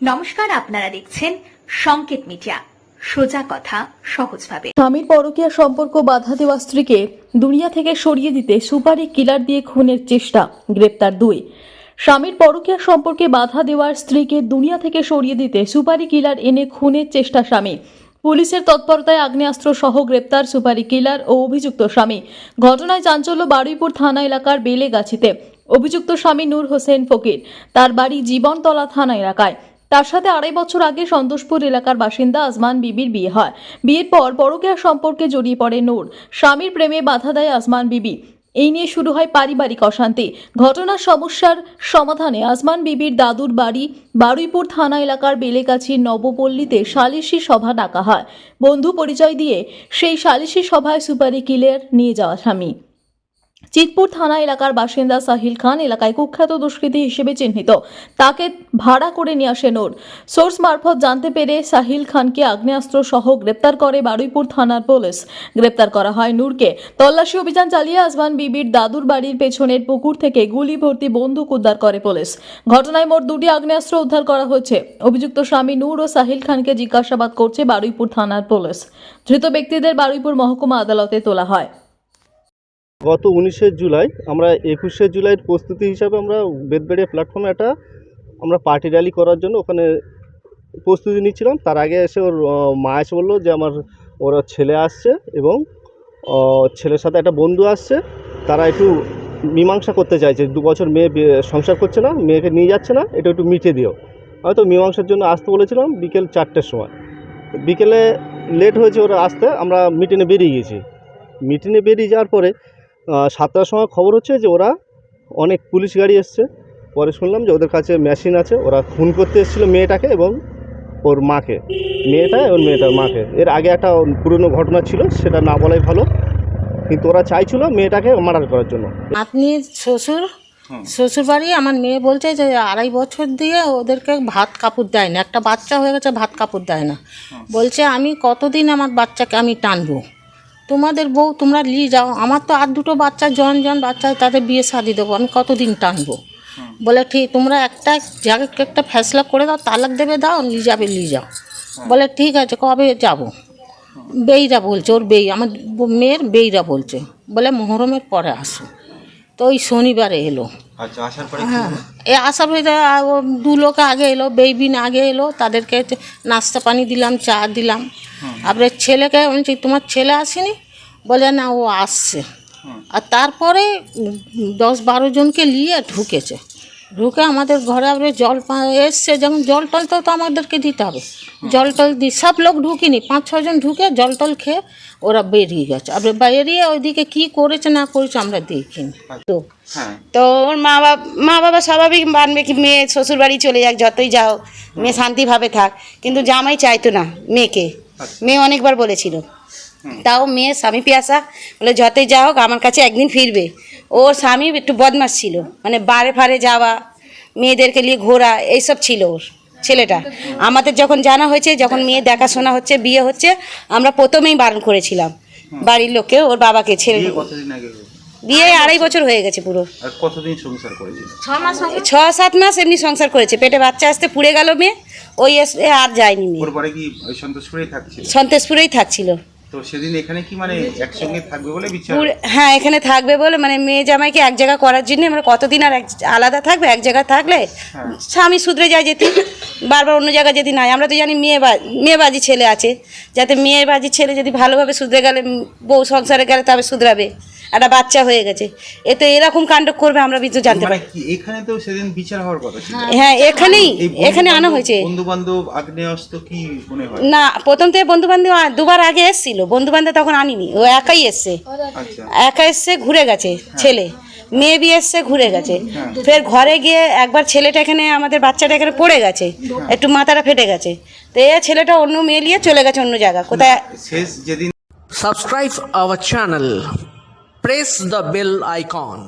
নমস্কার, আপনারা দেখছেন সংকেত মিডিয়া, সোজা কথা সহজভাবে। স্বামীর পরকীয়া সম্পর্ক বাধা দেওয়া স্ত্রীকে দুনিয়া থেকে সরিয়ে দিতে সুপারি কিলার দিয়ে খুনের চেষ্টা, গ্রেপ্তার 2। স্বামীর পরকীয়া সম্পর্কে বাধা দেওয়ার স্ত্রীকে দুনিয়া থেকে সরিয়ে দিতে সুপারি কিলার এনে খুনের চেষ্টা স্বামী। পুলিশের তৎপরতায় আগ্নেয়াস্ত্র সহ গ্রেপ্তার সুপারি কিলার ও অভিযুক্ত স্বামী। ঘটনায় চাঞ্চল্য বারুইপুর থানা এলাকার বেলেগাছিতে। অভিযুক্ত স্বামী নূর হোসেন ফকির, তার বাড়ি জীবনতলা থানা এলাকায়। তার সাথে 2.5 বছর আগে সন্তোষপুর এলাকার বাসিন্দা আসমান বিবির বিয়ে হয়। বিয়ের পর পরকীয়া সম্পর্কে জড়িয়ে পড়ে নূর। স্বামীর প্রেমে বাধা দেয় আসমান বিবি। এই নিয়ে শুরু হয় পারিবারিক অশান্তি। ঘটনার সমস্যার সমাধানে আসমান বিবির দাদুর বাড়ি বারুইপুর থানা এলাকার বেলেগাছির নবপল্লীতে সালিশি সভা ডাকা হয়। বন্ধু পরিচয় দিয়ে সেই সালিশি সভায় সুপারি কিলার নিয়ে যাওয়া স্বামী। চিতপুর থানা এলাকার বাসিন্দা সাহিল খান এলাকায় কুখ্যাত দুষ্কৃতী হিসেবে চিহ্নিত। তাকে ভাড়া করে নিয়ে আসে নূর। সোর্স মারফত জানতে পেরে সাহিল খানকে আগ্নেয়াস্ত্র সহ গ্রেপ্তার করে বারুইপুর থানার পুলিশ। গ্রেপ্তার করা হয় নূরকে। তল্লাশি অভিযান চালিয়ে আসমান বিবির দাদুর বাড়ির পেছনের পুকুর থেকে গুলি ভর্তি বন্দুক উদ্ধার করে পুলিশ। ঘটনায় মোট 2টি আগ্নেয়াস্ত্র উদ্ধার করা হয়েছে। অভিযুক্ত স্বামী নূর ও সাহিল খানকে জিজ্ঞাসাবাদ করছে বারুইপুর থানার পুলিশ। ধৃত ব্যক্তিদের বারুইপুর মহকুমা আদালতে তোলা হয়। গত 19শে জুলাই আমরা 21শে জুলাইয়ের প্রস্তুতি হিসাবে আমরা বেদবেড়িয়া প্ল্যাটফর্মে আমরা পার্টি র্যালি করার জন্য ওখানে প্রস্তুতি নিচ্ছিলাম। তার আগে এসে ওর মা এসে বললো যে ওরা ছেলে আসছে এবং ছেলের সাথে একটা বন্ধু আসছে, তারা একটু মীমাংসা করতে চাইছে। 2 বছর মেয়ে সংসার করছে না, মেয়েকে নিয়ে যাচ্ছে না, এটা একটু মিটিয়ে দিও। হয়তো মীমাংসার জন্য আসতে বলেছিলাম বিকেল 4টের সময়। বিকেলে লেট হয়েছে ওরা আসতে, আমরা মিটিংয়ে বেরিয়ে গেছি। মিটিংয়ে বেরিয়ে যাওয়ার পরে 7টার সময় খবর হচ্ছে যে ওরা অনেক পুলিশ গাড়ি এসছে। পরে শুনলাম যে ওদের কাছে মেশিন আছে, ওরা খুন করতে এসেছিলো মেয়েটাকে এবং ওর মাকে, মেয়েটা এবং মেয়েটার মাকে। এর আগে একটা পুরনো ঘটনা ছিল, সেটা না বলাই ভালো, কিন্তু ওরা চাইছিল মেয়েটাকে মার্ডার করার জন্য। আপনি শ্বশুর বাড়ি আমার মেয়ে বলছে যে 2.5 বছর দিয়ে ওদেরকে ভাত কাপড় দেয় না, একটা বাচ্চা হয়ে গেছে, ভাত কাপড় দেয় না। বলছে আমি কতদিন আমার বাচ্চাকে আমি টানবো, তোমাদের বউ তোমরা নিয়ে যাও, আমার তো আর 2টো বাচ্চা জন বাচ্চা, তাদের বিয়ে শাদি দেবো, আমি কতদিন টানবো। বলে ঠিক, তোমরা একটা জায়গায় একটা ফেসলা করে দাও, তালাক দেবে, দাও, নিয়ে যাও। বলে ঠিক আছে, কবে যাব? বেইরা বলছে, ওর আমার মেয়ের বেইরা বলছে, বলে মহরমের পরে আসো। তো ওই শনিবারে এলো। হ্যাঁ, আসার পরে 2 লোক আগে এলো, বেবিন আগে এলো, তাদেরকে নাস্তা পানি দিলাম, চা দিলাম। আপনার ছেলেকে বলছি তোমার ছেলে আসেনি? বলে না, ও আসছে। আর তারপরে 10-12 জনকে নিয়ে ঢুকে আমাদের ঘরে আবার জল এসছে, যেমন জল টল তো আমাদেরকে দিতে হবে, জল টল দিই। সব লোক ঢুকিনি, 5-6 জন ঢুকে জল টল খেয়ে ওরা বেরিয়ে গেছে। আবার বেরিয়ে ওইদিকে কী করেছে না করেছে আমরা দেখিনি। তো ওর মা বাবা স্বাভাবিক মানবে কি মেয়ে শ্বশুর বাড়ি চলে যাক, যতই যাও মেয়ে শান্তিভাবে থাক, কিন্তু জামাই চাইতো না মেয়েকে। মেয়ে অনেকবার বলেছিল, তাও মেয়ে স্বামী পিয়াসা, বলে যতই যা হোক আমার কাছে একদিন ফিরবে। ওর স্বামী একটু বদমাশ ছিল, মানে বারে ফারে যাওয়া, মেয়েদেরকে নিয়ে ঘোরা, এইসব ছিল ওর ছেলেটা। আমাদের যখন জানা হয়েছে, যখন মেয়ে দেখাশোনা হচ্ছে, বিয়ে হচ্ছে, আমরা প্রথমেই বারণ করেছিলাম বাড়ির লোককে, ওর বাবাকে। ছেলে বিয়ে 2.5 বছর হয়ে গেছে পুরো। কতদিন সংসার করেছিল? 6-7 মাস এমনি সংসার করেছে। পেটে বাচ্চা আসতে পুড়ে গেল মেয়ে, ওই এসে আর যায়নি মেয়ে। সন্তোষপুরেই থাকছিল। তো সেদিন এখানে কি মানে একসঙ্গে থাকবে বলে বিচার? হ্যাঁ, এখানে থাকবে বলে, মানে মেয়ে জামাইকে এক জায়গা করার জন্য। আমরা কতদিন আর আলাদা থাকবে? এক জায়গায় থাকলে স্বামী শুধরে যায়, যেতে বারবার অন্য জায়গায় যদি নাই। আমরা তো জানি মেয়েবাজি ছেলে আছে, যাতে মেয়েবাজি ছেলে যদি ভালোভাবে শুধরে গেলে, বউ সংসারে গেলে তবে শুধরাবে। একটা বাচ্চা হয়ে গেছে, এতে এরকম কাণ্ড করবে আমরা কিন্তু জানতে পারি। এখানে তো সেদিন বিচার হওয়ার কথা ছিল। হ্যাঁ, এখানে আনা হয়েছে। বন্ধু বান্ধব আগ্নেয়াস্ত্র কি মনে হয়? না, প্রথম থেকে বন্ধু বান্ধব 2বার আগে এসেছিল, বন্ধু বান্ধব তখন আনিনি, ও একাই এসছে। একা এসছে, ঘুরে গেছে ছেলে, মেয়ে বিয়ে এসছে, ঘুরে গেছে। ফের ঘরে গিয়ে একবার ছেলেটা এখানে, আমাদের বাচ্চাটা এখানে পড়ে গেছে, একটু মাথাটা ফেটে গেছে। তো এই ছেলেটা অন্য মেয়ে নিয়ে চলে গেছে অন্য জায়গা কোথায়। শেষ যেদিন Subscribe our channel. Press the bell icon.